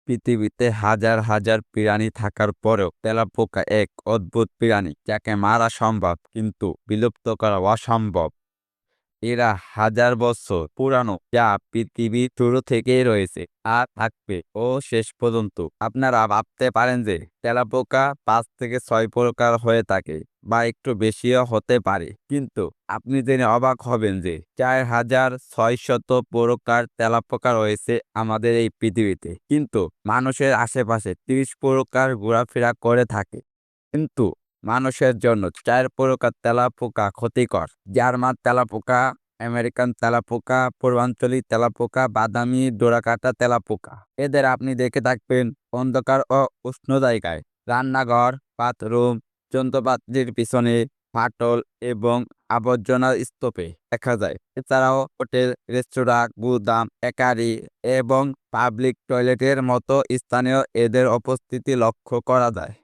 পৃথিবীতে হাজার হাজার প্রাণী থাকার পরেও তেলাপোকা এক অদ্ভুত প্রাণী যাকে মারা সম্ভব কিন্তু বিলুপ্ত করা অসম্ভব। এরা হাজার বছর পুরানো, যা পৃথিবীর শুরু থেকেই রয়েছে আর থাকবে ও শেষ পর্যন্ত। আপনারা ভাবতে পারেন যে তেলাপোকা 5 থেকে 6 প্রকার হয়ে থাকে বা একটু বেশিও হতে পারে, কিন্তু আপনি জেনে অবাক হবেন যে 4600 প্রকার তেলাপোকা রয়েছে আমাদের এই পৃথিবীতে। কিন্তু মানুষের আশেপাশে 30 প্রকার ঘোরাফেরা করে থাকে। কিন্তু মানুষের জন্য 4 প্রকার তেলাপোকা ক্ষতিকর: জার্মান তেলাপোকা, আমেরিকান তেলাপোকা, পূর্বাঞ্চলীয় তেলাপোকা, বাদামি ডোরাকাটা তেলাপোকা। এদের আপনি দেখে থাকবেন অন্ধকার ও উষ্ণ জায়গায়, রান্নাঘর, বাথরুম, যন্ত্রপাতির পিছনে, ফাটল এবং আবর্জনার স্তূপে দেখা যায়। এছাড়াও হোটেল, রেস্তোরাঁ, গুদাম, একারি এবং পাবলিক টয়লেটের মতো স্থানেও এদের উপস্থিতি লক্ষ্য করা যায়।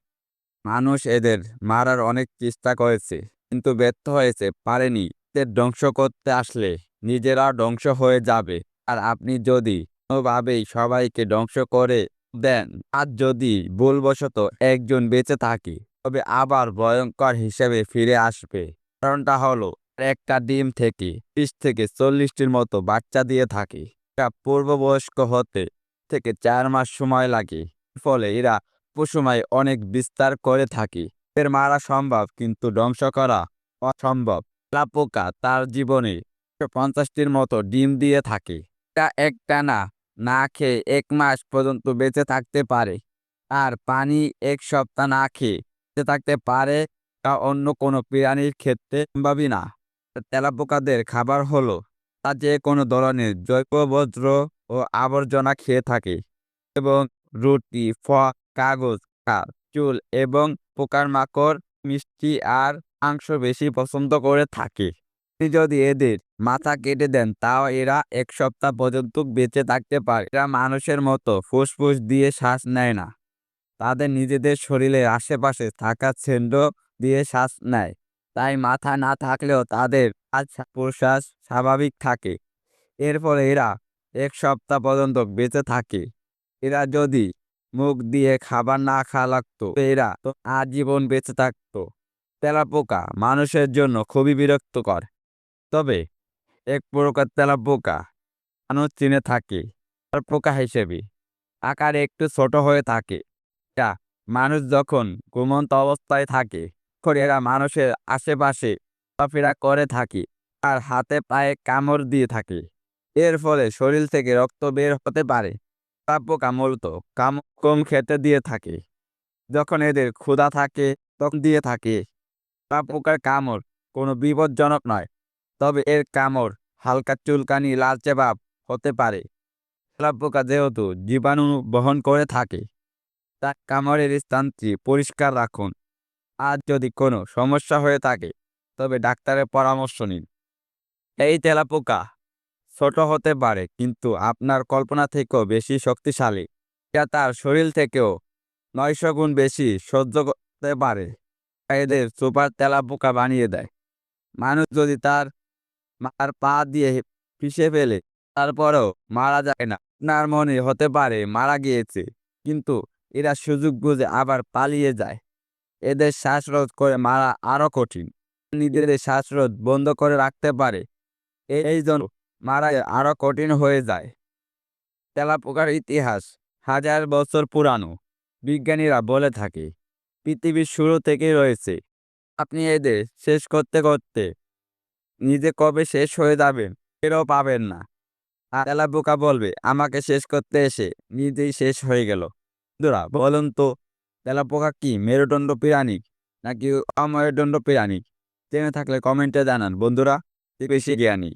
মানুষ এদের মারার অনেক চেষ্টা করেছে, কিন্তু ব্যর্থ হয়েছে পারেনি। এদের ধ্বংস করতে আসলে নিজেরা ধ্বংস হয়ে যাবে। আর আপনি যদি কোনোভাবেই সবাইকে ধ্বংস করে দেন, আর যদি ভুলবশত একজন বেঁচে থাকে, তবে আবার ভয়ঙ্কর হিসেবে ফিরে আসবে। কারণটা হলো, একটা ডিম থেকে 30 থেকে 40টির মতো বাচ্চা দিয়ে থাকে। এটা পূর্ববয়স্ক হতে থেকে 4 মাস সময় লাগে। ফলে এরা সময় অনেক বিস্তার করে থাকে। এর মারা সম্ভব কিন্তু ধ্বংস করা অসম্ভব। তেলাপোকা তার জীবনে 50টির মতো ডিম দিয়ে থাকে। এটা একটানা না খেয়ে 1 মাস পর্যন্ত বেঁচে থাকতে পারে। আর পানি 1 সপ্তাহ না খেয়ে বেঁচে থাকতে পারে, তা অন্য কোনো প্রাণীর ক্ষেত্রে সম্ভবই না। তেলাপোকাদের খাবার হলো, তা যে কোনো ধরনের জৈব বর্জ্য ও আবর্জনা খেয়ে থাকে এবং রুটি, ফল, কাগজ, চুল এবং পোকামাকড়, মিষ্টি আর মাংস বেশি পছন্দ করে থাকে। আপনি যদি এদের মাথা কেটে দেন, তাও এরা 1 সপ্তাহ পর্যন্ত বেঁচে থাকতে পারে। এরা মানুষের মতো ফুসফুস দিয়ে শ্বাস নেয় না। তাদের নিজেদের শরীরের আশেপাশে থাকা ছিদ্র দিয়ে শ্বাস নেয়। তাই মাথা না থাকলেও তাদের শ্বাস-প্রশ্বাস স্বাভাবিক থাকে। এর ফলে এরা 1 সপ্তাহ পর্যন্ত বেঁচে থাকে। এরা যদি মুখ দিয়ে খাবার না খাওয়া লাগতো, এরা তো আজীবন বেঁচে থাকতো। তেলাপোকা মানুষের জন্য খুবই বিরক্তকর। তবে এক প্রকার তেলাপোকা মানুষ চিনে থাকে তার পোকা হিসেবে। আকারে একটু ছোট হয়ে থাকে। এটা মানুষ যখন ঘুমন্ত অবস্থায় থাকে, তখন এরা মানুষের আশেপাশে চলাফেরা করে থাকে আর হাতে পায়ে কামড় দিয়ে থাকে। এর ফলে শরীর থেকে রক্ত বের হতে পারে। তেলাপোকা মূলত কম খেতে দিয়ে থাকে। যখন এদের ক্ষুধা থাকে তখন দিয়ে থাকে। তেলাপোকার কামড় কোনো বিপজ্জনক নয়, তবে এর কামড় হালকা চুলকানি, লালচে ভাব হতে পারে। তেলাপোকা যেহেতু জীবাণু বহন করে থাকে, তাই কামড়ের স্থানটি পরিষ্কার রাখুন। আর যদি কোনো সমস্যা হয়ে থাকে, তবে ডাক্তারের পরামর্শ নিন। এই তেলাপোকা ছোট হতে পারে, কিন্তু আপনার কল্পনা থেকেও বেশি শক্তিশালী। এটা তার শরীর থেকেও 900 গুণ বেশি সহ্য করতে পারে। এদের সুপার তেলাপোকা বানিয়ে দেয়। মানুষ যদি তার মার পা দিয়ে পিষে ফেলে, তারপরেও মারা যায় না। আপনার মনে হতে পারে মারা গিয়েছে, কিন্তু এরা সুযোগ বুঝে আবার পালিয়ে যায়। এদের শ্বাসরোধ করে মারা আরো কঠিন। নিজেদের শ্বাসরোধ বন্ধ করে রাখতে পারে, এই জন্য মারা আরো কঠিন হয়ে যায়। তেলাপোকার ইতিহাস হাজার বছর পুরানো। বিজ্ঞানীরা বলে থাকে পৃথিবীর শুরু থেকেই রয়েছে। আপনি এদের শেষ করতে করতে নিজে কবে শেষ হয়ে যাবেন টেরও পাবেন না। আর তেলাপোকা বলবে আমাকে শেষ করতে এসে নিজেই শেষ হয়ে গেল। বন্ধুরা বলুন তো, তেলাপোকা কি মেরুদণ্ড প্রাণী নাকি অমেরুদণ্ড প্রাণী? জেনে থাকলে কমেন্টে জানান। বন্ধুরা, বেশি জ্ঞানী।